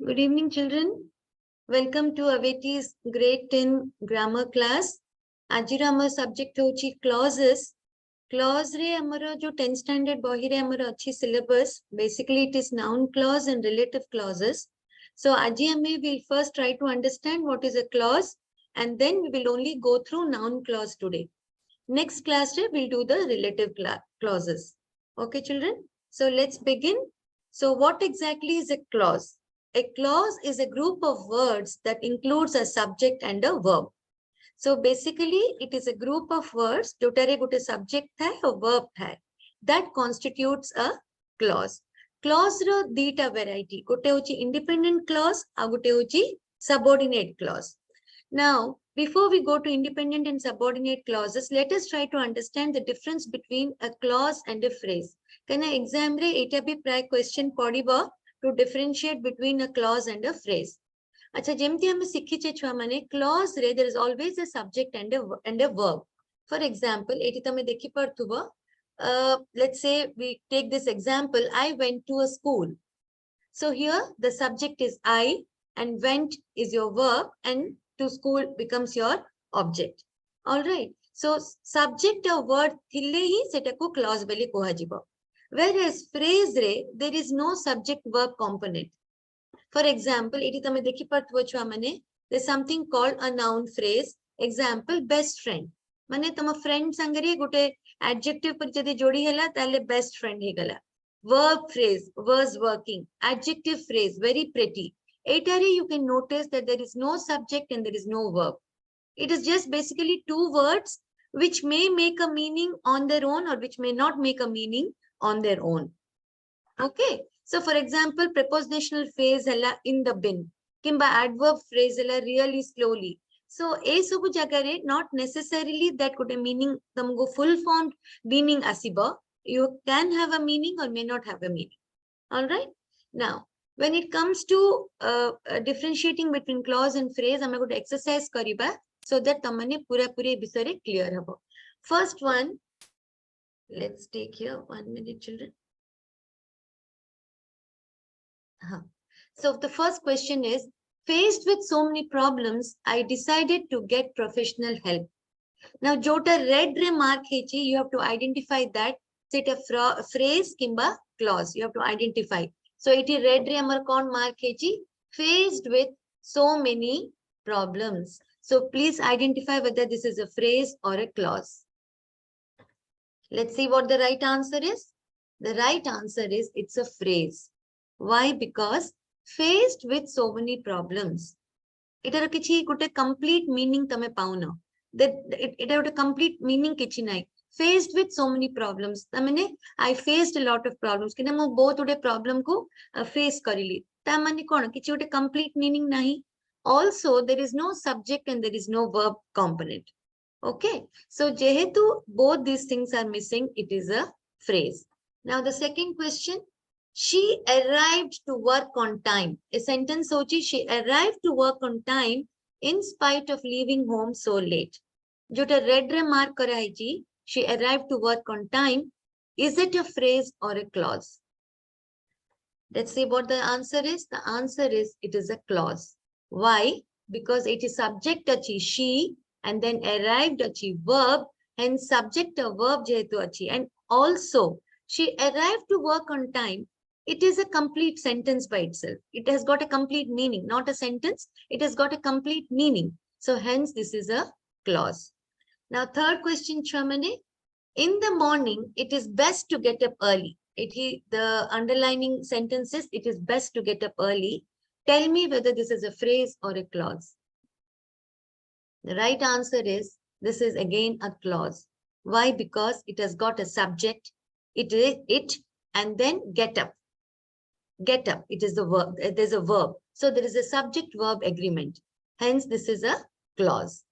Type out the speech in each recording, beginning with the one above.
Good evening, children. Welcome to Aveti's grade 10 grammar class. Ajira amar subject hochi clauses. Clause re amara jo 10th standard bohi re amara achi syllabus. Basically, it is noun clause and relative clauses. So, aji ame will first try to understand what is a clause, and then we will only go through noun clause today. Next class re we'll do the relative clauses. Okay, children. So, let's begin. So, what exactly is a clause? A clause is a group of words that includes a subject and a verb. So basically, it is a group of words, jotare gote subject hai or verb hai, that constitutes a clause. Clause ro dita variety, gote hochi independent clause, aw gote hochi subordinate clause. Now, before we go to independent and subordinate clauses, let us try to understand the difference between a clause and a phrase. Kana exam re eta bhi pray question padiba to differentiate between a clause and a phrase. Acha jemti ame sikhiche chua mane clause re there is always a subject and a verb. For example, eti tame dekhi parthuba. Let's say we take this example. I went to a school. So here the subject is I and went is your verb and to school becomes your object. All right. So subject or word thille hi setaku clause beli kohajiba. Whereas phrase re there is no subject verb component. For example, there's something called a noun phrase. Example, best friend. Mane tama friend sangare gote adjective par jodi jodi hela tale best friend hegala. Verb phrase, was working. Adjective phrase, very pretty. Etare you can notice that there is no subject and there is no verb. It is just basically two words which may make a meaning on their own or which may not make a meaning on their own. Okay. So, for example, prepositional phrase in the bin. Kimba adverb phrase really slowly. So, a subu jagare not necessarily that could a meaning tamgo full formed meaning asiba. You can have a meaning or may not have a meaning. All right. Now, when it comes to differentiating between clause and phrase, I'm going to exercise kariba so that tamane pura bisare clear habo. First one, let's take here 1 minute, children. So the first question is, faced with so many problems, I decided to get professional help. Now, jota red remark hechi, you have to identify that. It's a phrase kimba clause. You have to identify. So it is red remark on mark hechi, faced with so many problems. So please identify whether this is a phrase or a clause. Let's see what the right answer is. The right answer is it's a phrase. Why? Because faced with so many problems. It has a complete meaning tame pauna. That it has a complete meaning kichi nai. Faced with so many problems. Tamane I faced a lot of problems. Kina mo both ude problem ko face karili. Tamane kona kichi ude complete meaning nahi. Also, there is no subject and there is no verb component. Okay. So jehetu both these things are missing, it is a phrase. Now the second question. She arrived to work on time. A sentence hochi, she arrived to work on time in spite of leaving home so late. Jota red remark karai ji, she arrived to work on time. Is it a phrase or a clause? Let's see what the answer is. The answer is it is a clause. Why? Because it is subject achi she and then arrived achi verb and subject a verb jehetu achi. And also she arrived to work on time. It is a complete sentence by itself. It has got a complete meaning, not a sentence. It has got a complete meaning. So hence this is a clause. Now third question, Chamane. In the morning, it is best to get up early. The underlining sentence is, it is best to get up early. Tell me whether this is a phrase or a clause. The right answer is, this is again a clause. Why? Because it has got a subject, it, and then get up. Get up, it is the verb, there's a verb. So there is a subject verb agreement. Hence, this is a clause.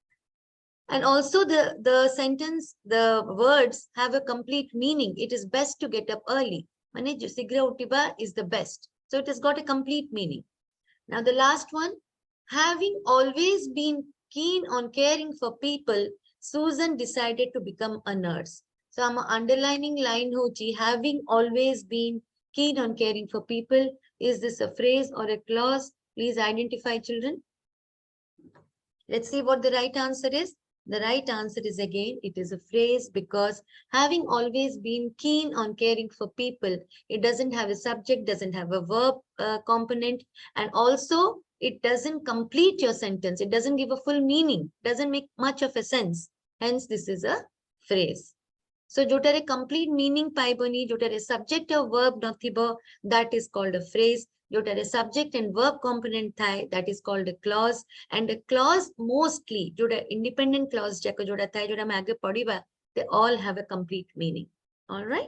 And also the sentence, the words have a complete meaning. It is best to get up early. Mane sigra utiba is the best. So it has got a complete meaning. Now the last one, having always been keen on caring for people, Susan decided to become a nurse. So I'm underlining line hochi, having always been keen on caring for people. Is this a phrase or a clause? Please identify, children. Let's see what the right answer is. The right answer is, again, it is a phrase, because having always been keen on caring for people, it doesn't have a subject, doesn't have a verb component, and also it doesn't complete your sentence. It doesn't give a full meaning, doesn't make much of a sense. Hence, this is a phrase. So, jotare complete meaning paiboni, jotare subject or verb nothibo, that is called a phrase. Jotare subject and verb component thai, that is called a clause. And a clause mostly, jota independent clause jaka jota thai, jota maage padiba, they all have a complete meaning. All right.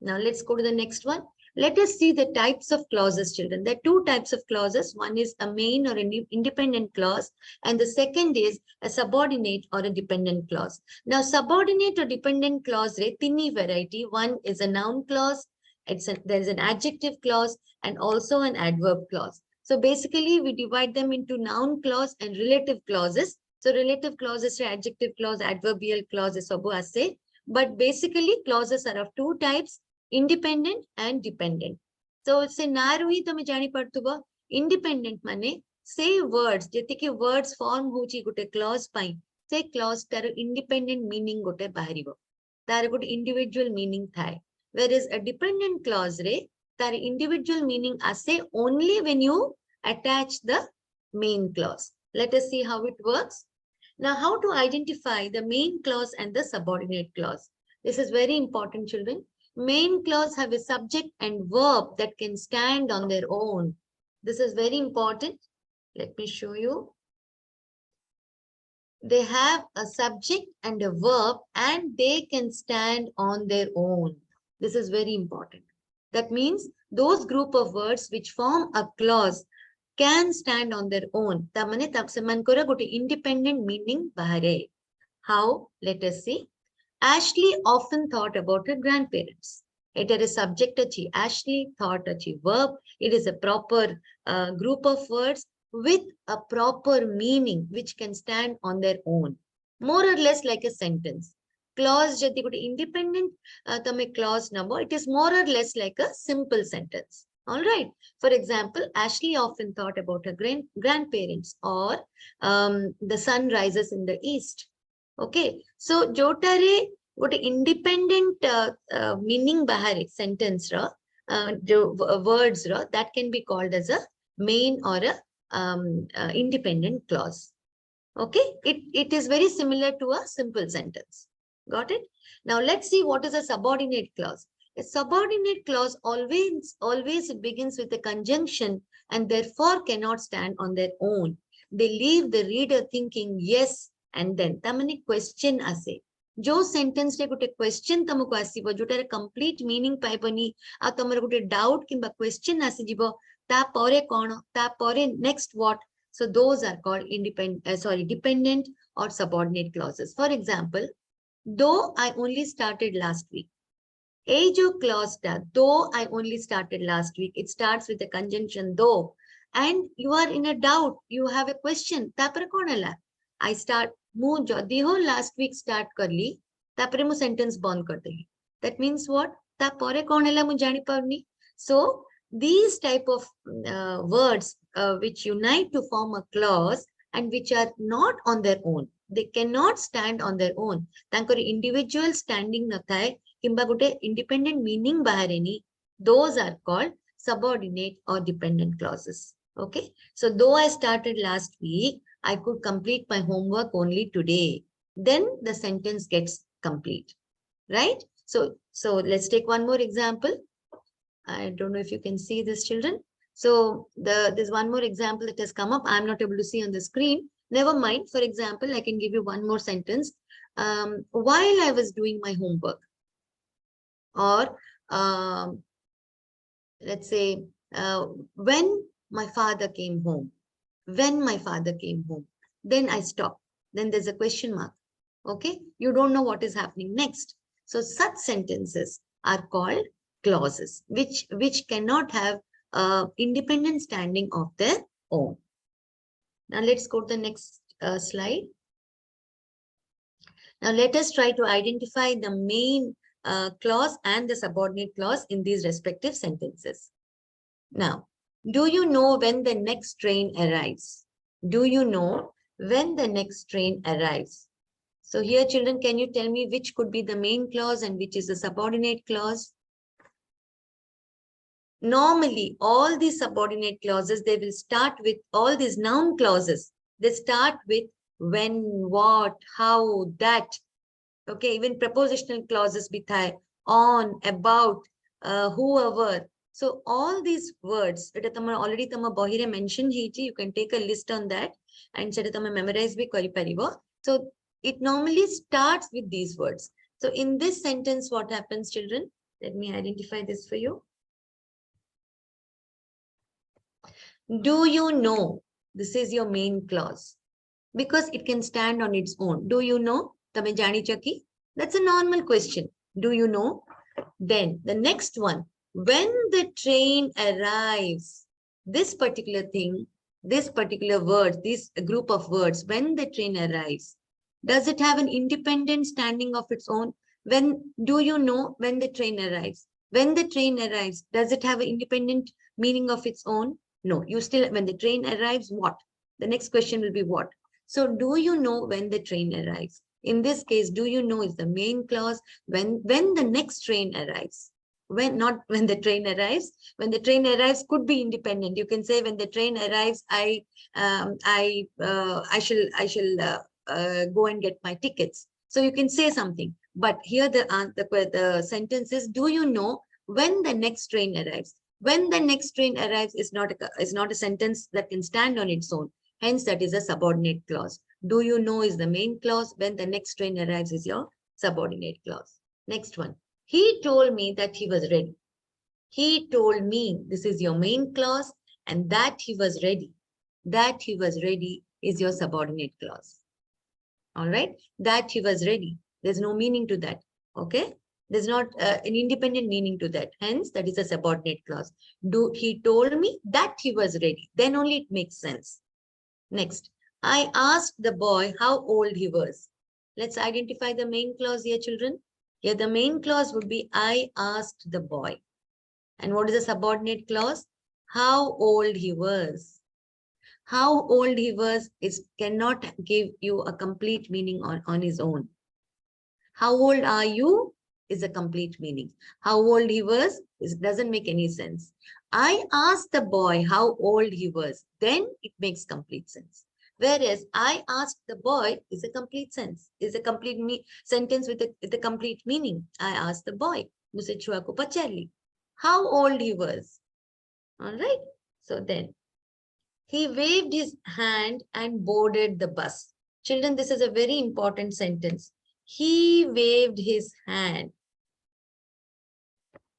Now let's go to the next one. Let us see the types of clauses, children. There are two types of clauses. One is a main or an independent clause, and the second is a subordinate or a dependent clause. Now, subordinate or dependent clause, tinni variety. One is a noun clause, there is an adjective clause, and also an adverb clause. So basically, we divide them into noun clause and relative clauses. So relative clauses, adjective clause, adverbial clauses, sabu ase. But basically, clauses are of two types, independent and dependent. So say narui tame jani partuba, independent mane say words, jetiki words form hochi gote clause pai. Say clause tar independent meaning gote baharibo. Tar gote individual meaning thai. Whereas a dependent clause re tar individual meaning ase only when you attach the main clause. Let us see how it works. Now, how to identify the main clause and the subordinate clause? This is very important, children. Main clause have a subject and verb that can stand on their own. This is very important. Let me show you. They have a subject and a verb and they can stand on their own. This is very important. That means those group of words which form a clause can stand on their own. Tamane taksaman kora gote independent meaning bahare. How? Let us see. Ashley often thought about her grandparents. It is a subject achi. Ashley thought achi verb. It is a proper group of words with a proper meaning which can stand on their own. More or less like a sentence. Clause jati gote independent tame clause number. It is more or less like a simple sentence. All right. For example, Ashley often thought about her grandparents, or the sun rises in the east. Okay, so jotare what independent meaning bahare sentence ra words ra, that can be called as a main or a independent clause. Okay, it is very similar to a simple sentence. Got it? Now let's see what is a subordinate clause. A subordinate clause always begins with a conjunction and therefore cannot stand on their own. They leave the reader thinking yes and then tamani question ase. Jo sentence re gote question tamako asibo, jotare complete meaning paibani, a tamar gote doubt kimba question asijibo, ta pore kono, ta pore next what. So those are called dependent or subordinate clauses. For example, though I only started last week. Age clause ta, though I only started last week. It starts with a conjunction though, and you are in a doubt. You have a question. Tapare konala. I start. Mu jodi ho last week start karli. Tapare mu sentence bond kar deli. That means what? Tapare konala mu jani parni. So these type of words which unite to form a clause and which are not on their own. They cannot stand on their own. Tankor individual standing nathai. Kimba gote independent meaning bahareni, those are called subordinate or dependent clauses. Okay. So though I started last week, I could complete my homework only today. Then the sentence gets complete. Right? So let's take one more example. I don't know if you can see this, children. So there's one more example that has come up. I'm not able to see on the screen. Never mind. For example, I can give you one more sentence. while I was doing my homework, or let's say when my father came home. When my father came home, then I stop. Then there's a question mark. Okay, you don't know what is happening next. So such sentences are called clauses, which cannot have independent standing of their own. Now let's go to the next slide. Now let us try to identify the main clause and the subordinate clause in these respective sentences. Now, do you know when the next train arrives? Do you know when the next train arrives? So here, children, can you tell me which could be the main clause and which is the subordinate clause? Normally, all these subordinate clauses, they will start with all these noun clauses. They start with when, what, how, that. Okay, even prepositional clauses bithai, on, about, whoever. So all these words, already tama bahire mentioned heji, you can take a list on that and memorize bhi kariparibo. So it normally starts with these words. So in this sentence, what happens, children? Let me identify this for you. Do you know? This is your main clause because it can stand on its own. Do you know? Tame jani chaki? That's a normal question. Do you know? Then the next one, when the train arrives, this particular thing, this particular word, this group of words, when the train arrives, does it have an independent standing of its own? When do you know when the train arrives? When the train arrives, does it have an independent meaning of its own? No, you still, when the train arrives, what? The next question will be what? So do you know when the train arrives? In this case, do you know is the main clause when the next train arrives. When not when the train arrives. When the train arrives could be independent. You can say when the train arrives, I shall go and get my tickets. So you can say something. But here the sentence is, do you know when the next train arrives? When the next train arrives is not a sentence that can stand on its own. Hence, that is a subordinate clause. Do you know is the main clause. When the next train arrives is your subordinate clause. Next one. He told me that he was ready. He told me, this is your main clause, and that he was ready. That he was ready is your subordinate clause. All right. That he was ready. There's no meaning to that. Okay. There's not an independent meaning to that. Hence, that is a subordinate clause. He told me that he was ready. Then only it makes sense. Next, I asked the boy how old he was. Let's identify the main clause here, children. Here, the main clause would be I asked the boy. And what is the subordinate clause? How old he was. How old he was cannot give you a complete meaning on his own. How old are you is a complete meaning. How old he was doesn't make any sense. I asked the boy how old he was. Then it makes complete sense. Whereas I asked the boy is a complete sense, is a complete sentence with a complete meaning. I asked the boy, Muse chua ko pachali, how old he was. All right. So then he waved his hand and boarded the bus. Children, this is a very important sentence. He waved his hand.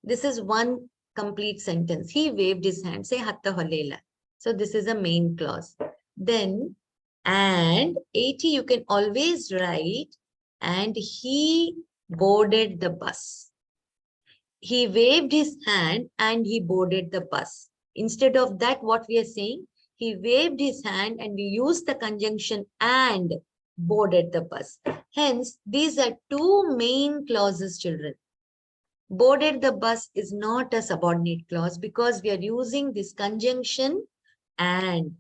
This is one complete sentence. He waved his hand. Say hatta holela. So this is a main clause. Then and 80 you can always write and he boarded the bus. He waved his hand and he boarded the bus. Instead of that, what we are saying, he waved his hand and we use the conjunction and boarded the bus. Hence, these are two main clauses, children. Boarded the bus is not a subordinate clause because we are using this conjunction and.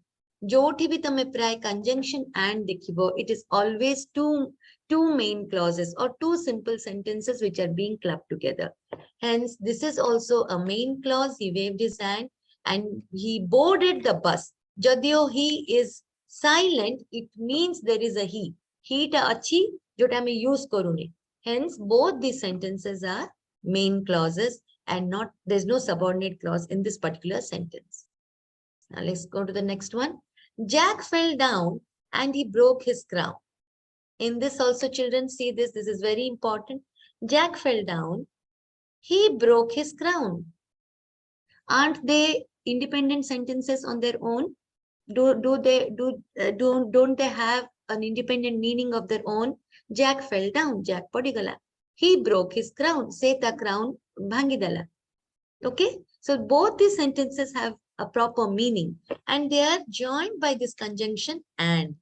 Joti bhi tame pray conjunction and dekhibo. It is always two main clauses or two simple sentences which are being clubbed together. Hence, this is also a main clause. He waved his hand and he boarded the bus. Jadio he is silent, it means there is a he. He ta achi jota me use karune. Hence, both these sentences are main clauses and not there's no subordinate clause in this particular sentence. Now let's go to the next one. Jack fell down and he broke his crown. In this also, children, see this. This is very important. Jack fell down. He broke his crown. Aren't they independent sentences on their own? Don't they have an independent meaning of their own? Jack fell down. Jack podigala. He broke his crown. Seta crown bhangidala. Okay, so both these sentences have a proper meaning and they are joined by this conjunction and.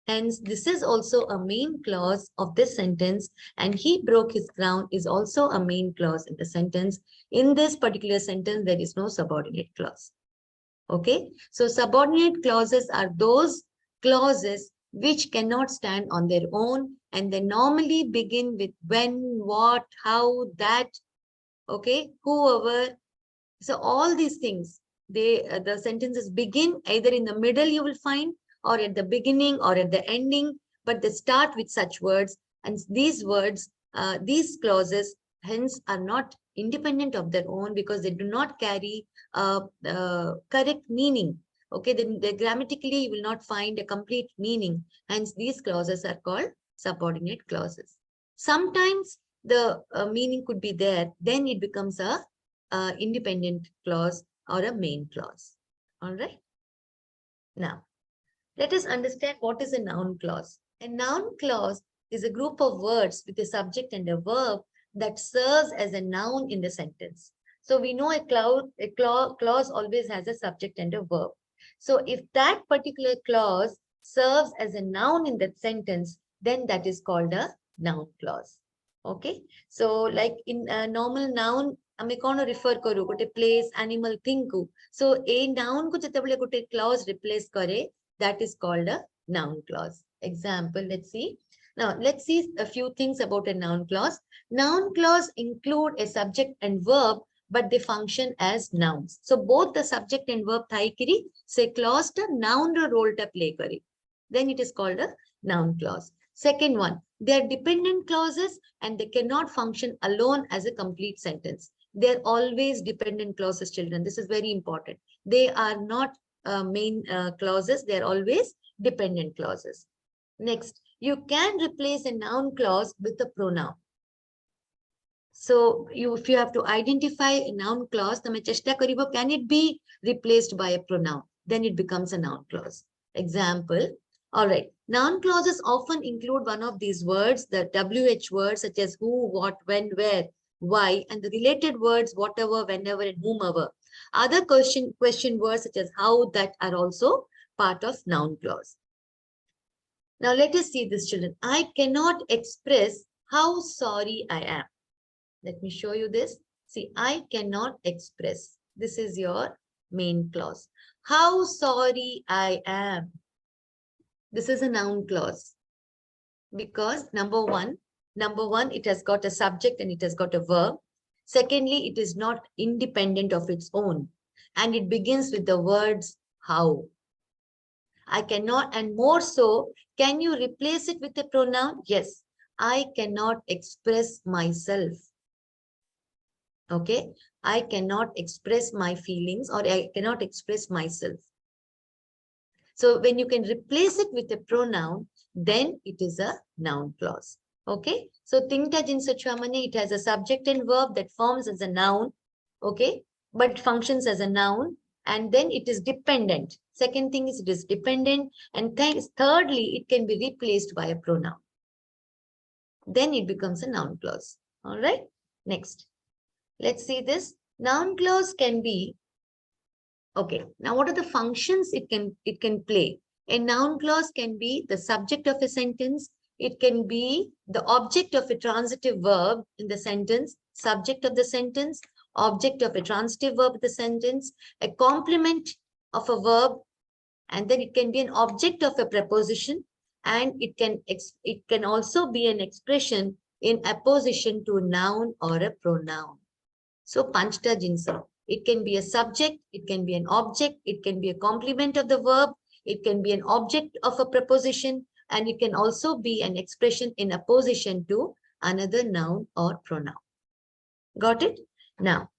Hence, this is also a main clause of this sentence, and he broke his crown is also a main clause in the sentence. In this particular sentence, there is no subordinate clause. Okay, so subordinate clauses are those clauses which cannot stand on their own, and they normally begin with when, what, how, that, okay, whoever. So all these things, the sentences begin either in the middle you will find, or at the beginning or at the ending, but they start with such words, and these words, these clauses hence are not independent of their own because they do not carry correct meaning. Okay, then they grammatically you will not find a complete meaning. Hence, these clauses are called subordinate clauses. Sometimes the meaning could be there, then it becomes a independent clause or a main clause. All right. Now, let us understand what is a noun clause. A noun clause is a group of words with a subject and a verb that serves as a noun in the sentence. So we know a clause always has a subject and a verb. So if that particular clause serves as a noun in that sentence, then that is called a noun clause. Okay. So like in a normal noun, ଆମେ कौन refer करू गोटे place, animal, thing को. So a noun को जतबले गोटे clause replace करे, that is called a noun clause. Example, let's see. Now, let's see a few things about a noun clause. Noun clause include a subject and verb, but they function as nouns. So both the subject and verb thai kiri, say clause ta noun ro role ta play kari. Then it is called a noun clause. Second one, they are dependent clauses and they cannot function alone as a complete sentence. They're always dependent clauses, children. This is very important. They are not main clauses. They're always dependent clauses. Next, you can replace a noun clause with a pronoun. So if you have to identify a noun clause, can it be replaced by a pronoun? Then it becomes a noun clause. Example. All right. Noun clauses often include one of these words, the WH words such as who, what, when, where, why, and the related words whatever, whenever, and whomever. Other question words such as how, that are also part of noun clause. Now let us see this, children. I cannot express how sorry I am. Let me show you this. See, I cannot express. This is your main clause. How sorry I am. This is a noun clause. Because number one, it has got a subject and it has got a verb. Secondly, it is not independent of its own. And it begins with the words how. I cannot, and more so, can you replace it with a pronoun? Yes, I cannot express myself. Okay, I cannot express my feelings or I cannot express myself. So when you can replace it with a pronoun, then it is a noun clause. Okay, so tingta jinsa chwamane, it has a subject and verb that forms as a noun. Okay, but functions as a noun, and then it is dependent. Second thing is it is dependent, and thirdly, it can be replaced by a pronoun. Then it becomes a noun clause. All right, next. Let's see this. Noun clause can be, okay, now what are the functions it can play? A noun clause can be the subject of a sentence. It can be the object of a transitive verb in the sentence, subject of the sentence, object of a transitive verb in the sentence, a complement of a verb, and then it can be an object of a preposition, and it can also be an expression in apposition to a noun or a pronoun. So panchta jinsa. It can be a subject, it can be an object, it can be a complement of the verb, it can be an object of a preposition, and it can also be an expression in apposition to another noun or pronoun. Got it? Now,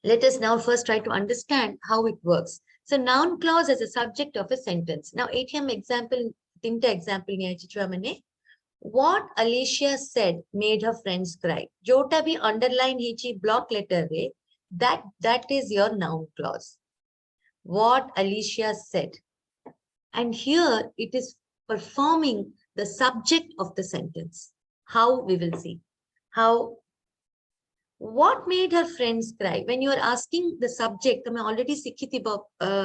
let us now first try to understand how it works. So noun clause is a subject of a sentence. Now, ATM example tinta example ni aichi chuamane. What Alicia said made her friends cry. Jota bhi underline hichi block letter re, that is your noun clause. What Alicia said. And here it is performing the subject of the sentence. How we will see. How. What made her friends cry? When you are asking the subject, I already sikhi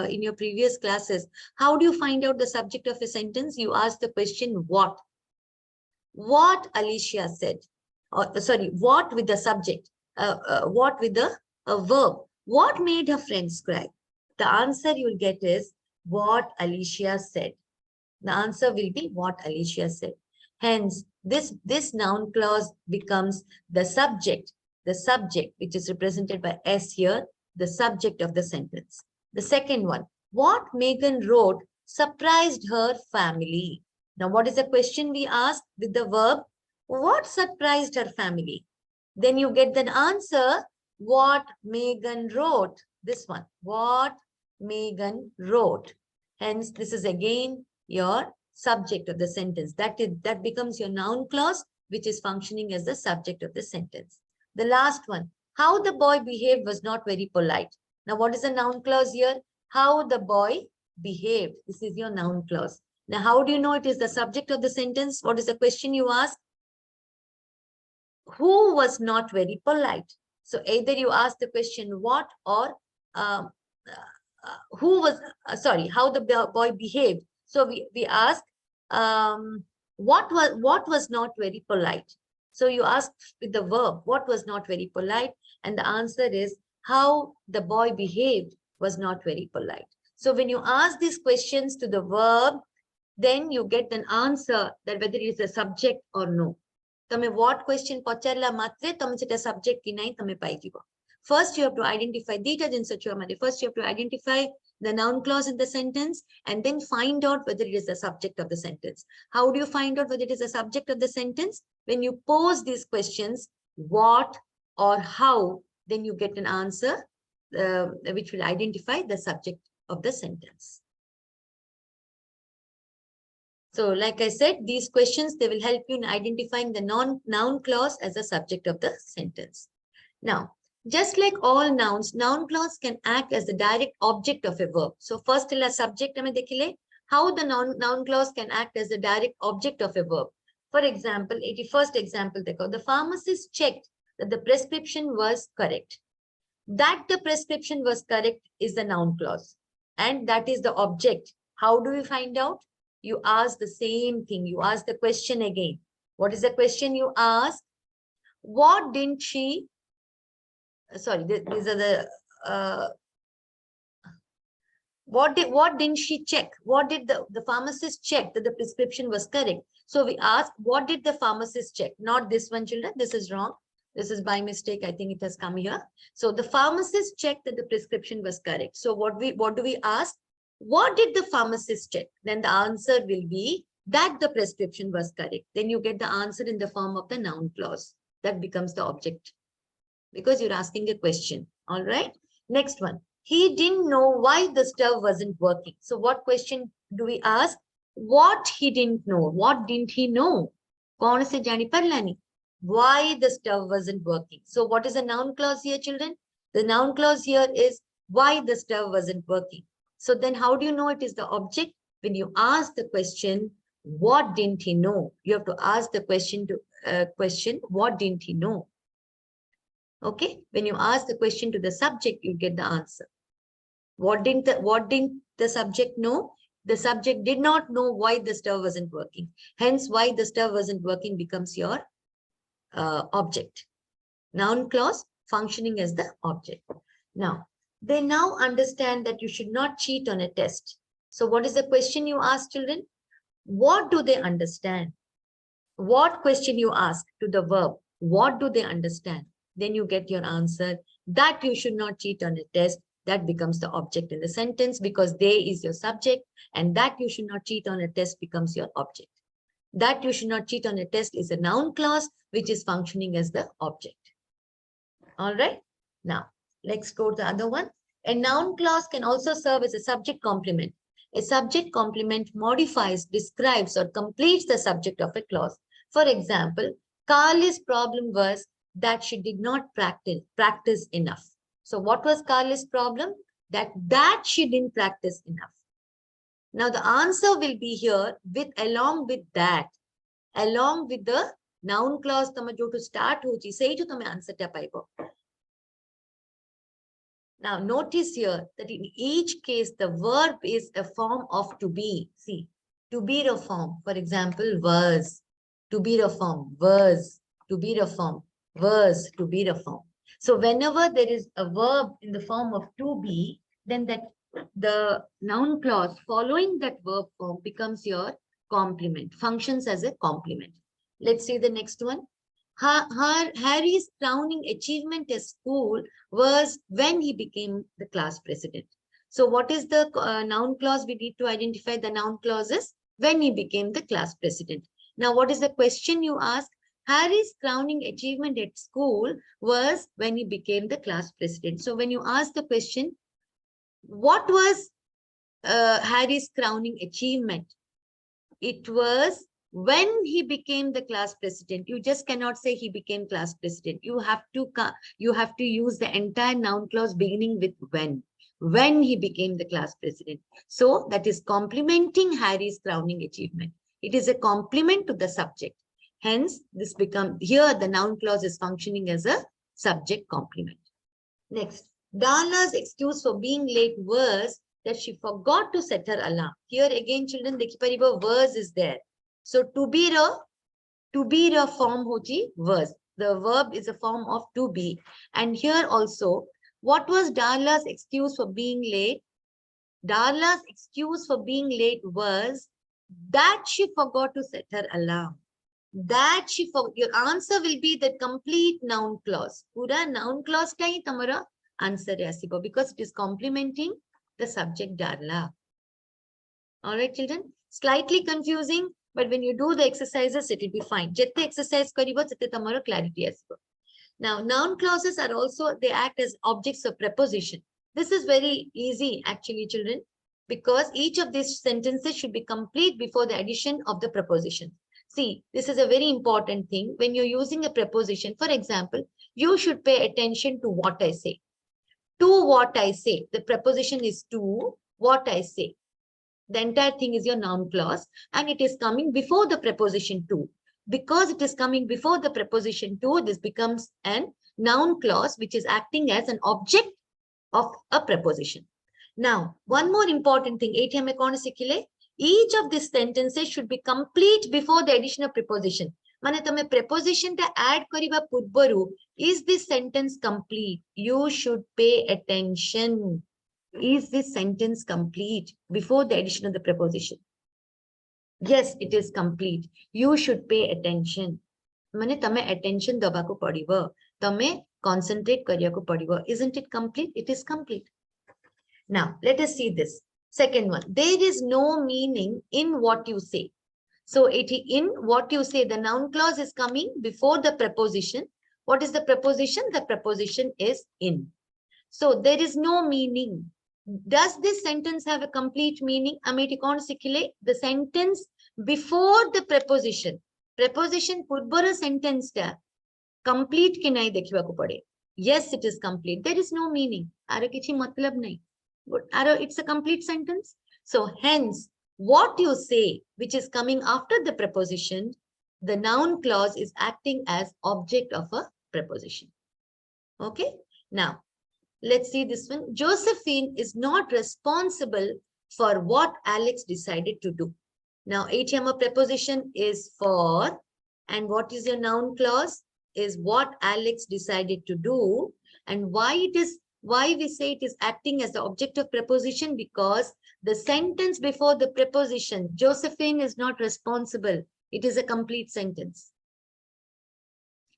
in your previous classes. How do you find out the subject of a sentence? You ask the question what. What Alicia said. Sorry, what with the subject. What with the verb. What made her friends cry? The answer you will get is what Alicia said. The answer will be what Alicia said. Hence, this noun clause becomes the subject, which is represented by S here, the subject of the sentence. The second one, what Megan wrote surprised her family. Now, what is the question we asked with the verb? What surprised her family? Then you get the answer, what Megan wrote. This one, what Megan wrote. Hence, this is again your subject of the sentence. That becomes your noun clause, which is functioning as the subject of the sentence. The last one, how the boy behaved was not very polite. Now, what is the noun clause here? How the boy behaved. This is your noun clause. Now, how do you know it is the subject of the sentence? What is the question you ask? Who was not very polite? So either you ask the question what or who was, how the boy behaved. So we ask what was not very polite. So you ask with the verb, what was not very polite? And the answer is how the boy behaved was not very polite. So when you ask these questions to the verb, then you get an answer that whether it is a subject or no. Tame what question pacharla matre tame seta subject ki nai tame paijibo. First you have to identify First you have to identify the noun clause in the sentence and then find out whether it is the subject of the sentence. How do you find out whether it is the subject of the sentence? When you pose these questions, what or how, then you get an answer which will identify the subject of the sentence. So like I said, these questions, they will help you in identifying the noun clause as a subject of the sentence. Now, just like all nouns, noun clause can act as the direct object of a verb. So first, a subject hame dekhile, how the noun clause can act as the direct object of a verb. For example, 81st example, the pharmacist checked that the prescription was correct. That the prescription was correct is the noun clause. And that is the object. How do we find out? You ask the same thing. You ask the question again. What is the question you ask? What didn't she... Sorry, these are the... What didn't she check? What did the pharmacist check that the prescription was correct? So we ask, what did the pharmacist check? Not this one, children. This is wrong. This is by mistake. I think it has come here. So the pharmacist checked that the prescription was correct. So what do we ask? What did the pharmacist check? Then the answer will be that the prescription was correct. Then you get the answer in the form of the noun clause. That becomes the object because you're asking a question. All right. Next one. He didn't know why the stove wasn't working. So what question do we ask? What he didn't know. What didn't he know? Kaun se jani parlani? Why the stove wasn't working. So what is the noun clause here, children? The noun clause here is why the stove wasn't working. So then how do you know it is the object? When you ask the question, what didn't he know? You have to ask the question what didn't he know? Okay. When you ask the question to the subject, you get the answer. What didn't the subject know? The subject did not know why the stove wasn't working. Hence, why the stove wasn't working becomes your object. Noun clause functioning as the object. Now, they now understand that you should not cheat on a test. So what is the question you ask, children? What do they understand? What question you ask to the verb? What do they understand? Then you get your answer that you should not cheat on a test. That becomes the object in the sentence because they is your subject and that you should not cheat on a test becomes your object. That you should not cheat on a test is a noun clause which is functioning as the object. All right. Now, let's go to the other one. A noun clause can also serve as a subject complement. A subject complement modifies, describes, or completes the subject of a clause. For example, Carly's problem was that she did not practice enough. So what was Carly's problem? That she didn't practice enough. Now the answer will be here with along with that, along with the noun clause tama jo to start hochi sei to tame answer ta paibo. Now notice here that in each case the verb is a form of to be. See, to be the form. For example, was, to be the form, was, to be the form, was, to be the form. So whenever there is a verb in the form of to be, then the noun clause following that verb form becomes your complement, functions as a complement. Let's see the next one. Harry's crowning achievement at school was when he became the class president. So what is the noun clause? We need to identify the noun clauses when he became the class president. Now, what is the question you ask? Harry's crowning achievement at school was when he became the class president. So when you ask the question, what was Harry's crowning achievement? It was when he became the class president. You just cannot say he became class president. You have to use the entire noun clause beginning with when he became the class president. So that is complementing Harry's crowning achievement. It is a complement to the subject. Hence, this becomes here the noun clause is functioning as a subject complement. Next, Darla's excuse for being late was that she forgot to set her alarm. Here again, children, the verse is there. So to be the form hoji was. The verb is a form of to be. And here also, what was Darla's excuse for being late? Darla's excuse for being late was that she forgot to set her alarm. Your answer will be the complete noun clause. Pura noun clause ka hi tamara answer asibo because it is complementing the subject Darla. All right, children. Slightly confusing, but when you do the exercises, it will be fine. Jette exercise karibo, jette tamara clarity asibo. Now, noun clauses are also, they act as objects of preposition. This is very easy, actually, children, because each of these sentences should be complete before the addition of the preposition. See, this is a very important thing. When you're using a preposition, for example, you should pay attention to what I say. To what I say. The preposition is to what I say. The entire thing is your noun clause, and it is coming before the preposition to. Because it is coming before the preposition to, this becomes a noun clause, which is acting as an object of a preposition. Now, one more important thing, each of these sentences should be complete before the addition of preposition. Mane tame preposition ta add kariba purbaru, is this sentence complete? You should pay attention. Is this sentence complete before the addition of the preposition? Yes, it is complete. You should pay attention. Mane tame attention dabaku padiba. Tame concentrate karyaku padiba. Isn't it complete? It is complete. Now, let us see this. Second one, there is no meaning in what you say. So in what you say, the noun clause is coming before the preposition. What is the preposition? The preposition is in. So there is no meaning. Does this sentence have a complete meaning? The sentence before the preposition. Preposition purbara sentence ta complete ki nahi dekhibaku pade. Yes, it is complete. There is no meaning. Aro kichi matlab nahi. It's a complete sentence. So hence, what you say, which is coming after the preposition, the noun clause is acting as object of a preposition. Okay. Now, let's see this one. Josephine is not responsible for what Alex decided to do. Now, HM preposition is for, and what is your noun clause? Is what Alex decided to do. And why we say it is acting as the object of preposition? Because the sentence before the preposition, Josephine is not responsible. It is a complete sentence.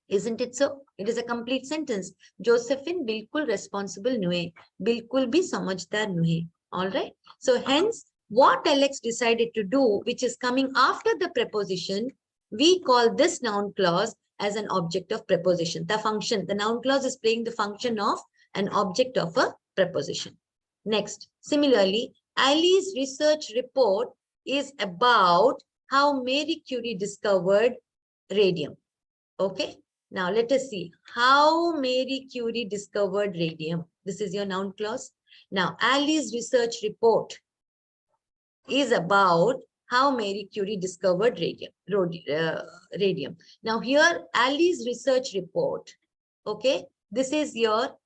Isn't it so? It is a complete sentence. Josephine bilkul responsible nuhe. Bilkul bhi samajhdar nuhe. All right. So hence, what Alex decided to do, which is coming after the preposition, we call this noun clause as an object of preposition. The function, the noun clause is playing the function of an object of a preposition. Next, similarly, Ali's research report is about how Marie Curie discovered radium. Okay. Now let us see how Marie Curie discovered radium. This is your noun clause. Now Ali's research report is about how Marie Curie discovered radium. Now here Ali's research report. Okay. This is your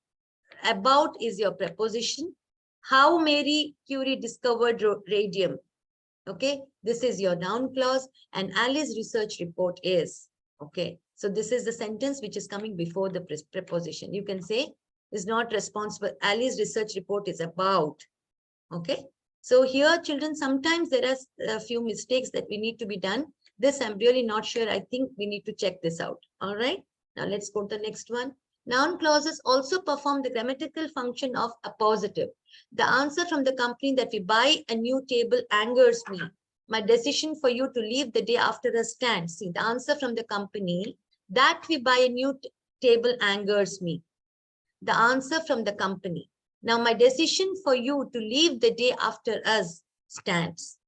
about is your preposition. How Marie Curie discovered radium. Okay, this is your noun clause, and Ali's research report is. Okay, so this is the sentence which is coming before the preposition. You can say is not responsible. Ali's research report is about. Okay, so here, children, sometimes there are a few mistakes that we need to be done. This I'm really not sure. I think we need to check this out. All right, now let's go to the next one. Noun clauses also perform the grammatical function of appositive. The answer from the company that we buy a new table angers me. My decision for you to leave the day after us stands. See, the answer from the company that we buy a new table angers me. The answer from the company. Now, my decision for you to leave the day after us stands.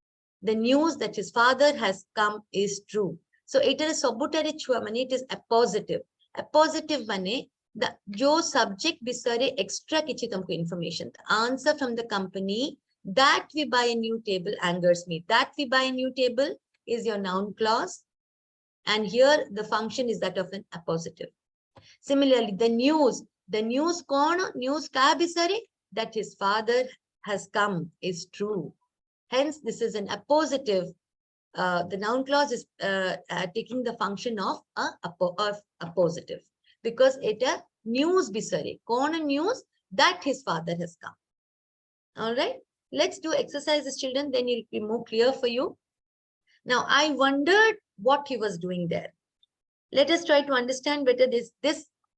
The news that his father has come is true. So, it is subordinate mane, it is appositive. Appositive mane, the jo subject bisare extra kichi tumko information. The answer from the company that we buy a new table angers me. That we buy a new table is your noun clause. And here the function is that of an appositive. Similarly, the news kono, news ka bisare, that his father has come is true. Hence, this is an appositive. The noun clause is taking the function of a positive. Because it a news bisare, kono news that his father has come. All right, let's do exercises, children, then it will be more clear for you. Now, I wondered what he was doing there. Let us try to understand better this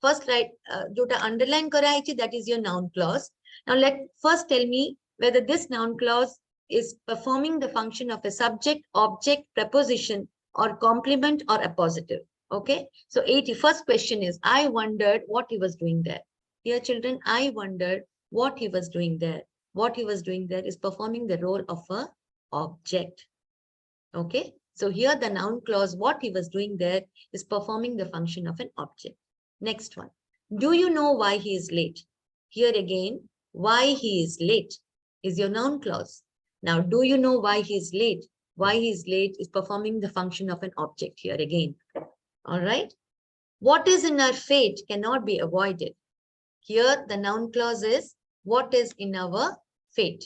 first, right, jota underline kara hai, that is your noun clause. Now, first tell me whether this noun clause is performing the function of a subject, object, preposition, or complement or appositive. Okay, so 81st question is, I wondered what he was doing there. Here, children, I wondered what he was doing there. What he was doing there is performing the role of a object. Okay, so here the noun clause, what he was doing there is performing the function of an object. Next one, do you know why he is late? Here again, why he is late is your noun clause. Now, do you know why he is late? Why he is late is performing the function of an object here again. All right. What is in our fate cannot be avoided. Here, the noun clause is what is in our fate.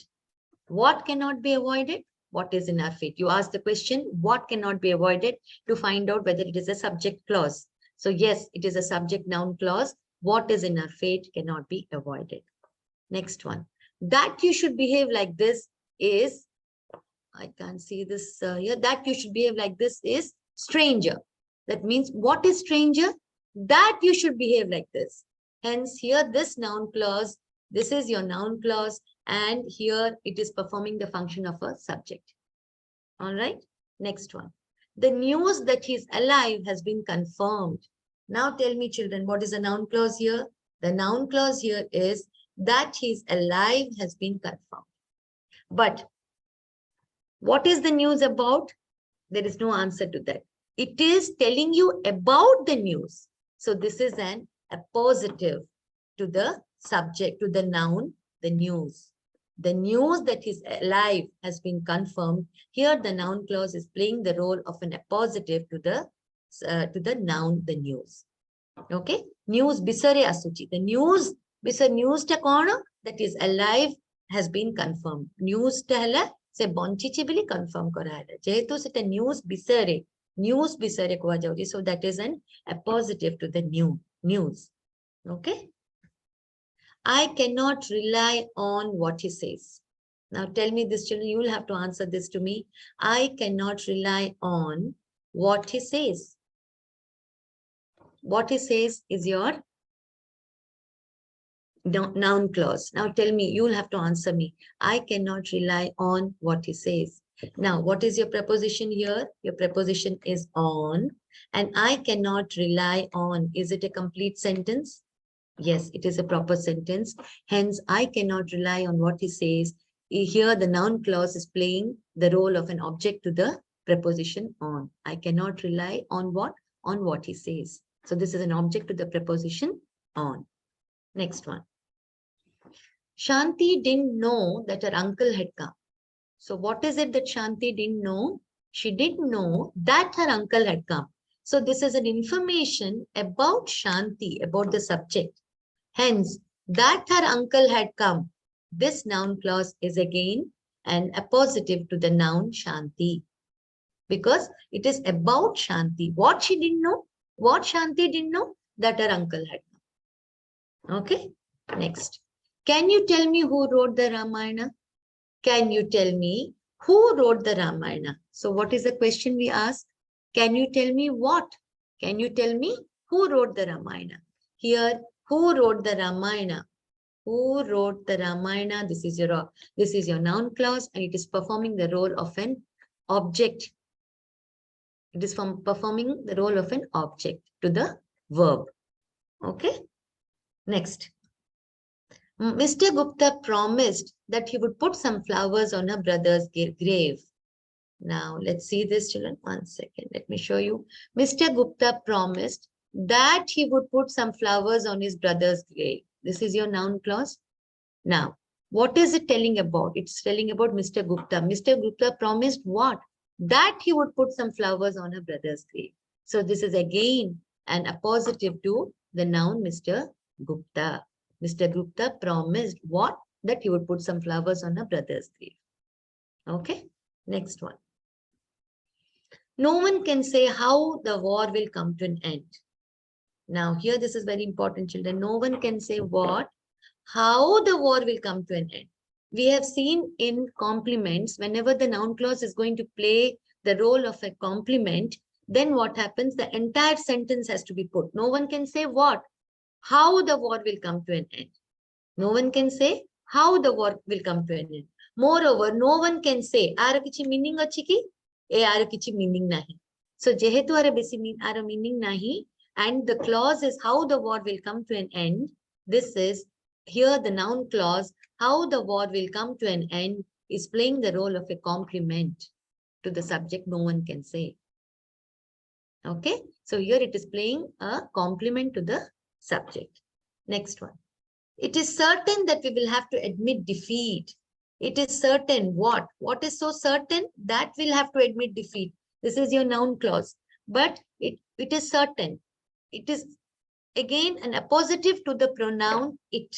What cannot be avoided? What is in our fate? You ask the question, what cannot be avoided, to find out whether it is a subject clause. So yes, it is a subject noun clause. What is in our fate cannot be avoided. Next one. That you should behave like this is, I can't see this here. That you should behave like this is stranger. That means what is stranger? That you should behave like this. Hence here this noun clause, this is your noun clause, and here it is performing the function of a subject. All right. Next one. The news that he is alive has been confirmed. Now tell me, children, what is the noun clause here? The noun clause here is that he is alive has been confirmed. But what is the news about? There is no answer to that. It is telling you about the news. So this is a positive to the subject, to the noun, the news. The news that is alive has been confirmed. Here the noun clause is playing the role of an appositive to the noun, the news. Okay, news bisare asuchi. The news ta kono that is alive has been confirmed. News ta hala se bonchichi bili confirm kara hala. Jehetu seta news bisare kuha jauri. So that is an appositive to the news. Okay. I cannot rely on what he says. Now tell me this, children, you will have to answer this to me. I cannot rely on what he says. What he says is your noun clause. Now tell me, you will have to answer me. I cannot rely on what he says. Now, what is your preposition here? Your preposition is on, and I cannot rely on. Is it a complete sentence? Yes, it is a proper sentence. Hence, I cannot rely on what he says Here the noun clause is playing the role of an object to the preposition on. I cannot rely on what? On what he says. So this is an object to the preposition on. Next one. Shanti didn't know that her uncle had come. So what is it that Shanti didn't know? She didn't know that her uncle had come. So this is an information about Shanti, about the subject. Hence, that her uncle had come. This noun clause is again an appositive to the noun Shanti. Because it is about Shanti. What she didn't know? What Shanti didn't know? That her uncle had come. Okay, next. Can you tell me who wrote the Ramayana? Can you tell me who wrote the Ramayana? So what is the question we ask? Can you tell me what? Can you tell me who wrote the Ramayana? Here, who wrote the Ramayana? Who wrote the Ramayana? This is your noun clause, and it is performing the role of an object. It is performing the role of an object to the verb. Okay. Next. Mr. Gupta promised that he would put some flowers on her brother's grave. Now, let's see this, children. 1 second. Let me show you. Mr. Gupta promised that he would put some flowers on his brother's grave. This is your noun clause. Now, what is it telling about? It's telling about Mr. Gupta. Mr. Gupta promised what? That he would put some flowers on her brother's grave. So this is again an appositive to the noun Mr. Gupta. Mr. Gupta promised what? That he would put some flowers on her brother's grave. Okay, next one. No one can say how the war will come to an end. Now here this is very important, children. No one can say what? How the war will come to an end. We have seen in complements, whenever the noun clause is going to play the role of a complement, then what happens? The entire sentence has to be put. No one can say what? How the war will come to an end. No one can say how the war will come to an end. Moreover, no one can say, aar kichi meaning achi ki? Aar kichi meaning nahi. So, jehetu aar meaning nahi, and the clause is how the war will come to an end. This is here the noun clause, how the war will come to an end, is playing the role of a complement to the subject. No one can say. Okay, so here it is playing a complement to the subject. Next one. It is certain that we will have to admit defeat. It is certain what? What is so certain? That we'll have to admit defeat. This is your noun clause. But it is certain. It is again an appositive to the pronoun it.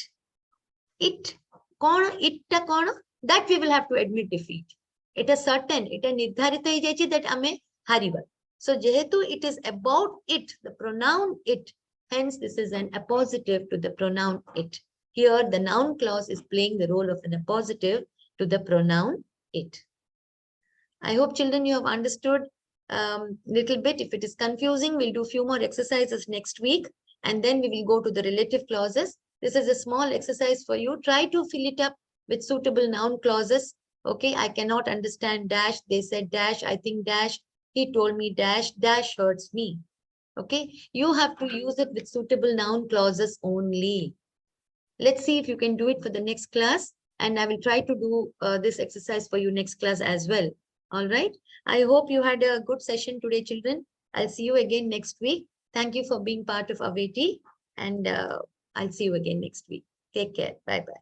It, that we will have to admit defeat. It is certain. It is nirdharita that ame hariba. So, jehetu it is about it, the pronoun it. Hence, this is an appositive to the pronoun it. Here, the noun clause is playing the role of an appositive to the pronoun it. I hope, children, you have understood little bit. If it is confusing, we'll do few more exercises next week, and then we will go to the relative clauses. This is a small exercise for you. Try to fill it up with suitable noun clauses. Okay, I cannot understand dash. They said dash. I think dash. He told me dash. Dash hurts me. Okay, you have to use it with suitable noun clauses only. Let's see if you can do it for the next class, and I will try to do this exercise for you next class as well. All right. I hope you had a good session today, children. I'll see you again next week. Thank you for being part of Aveti, and I'll see you again next week. Take care. Bye-bye.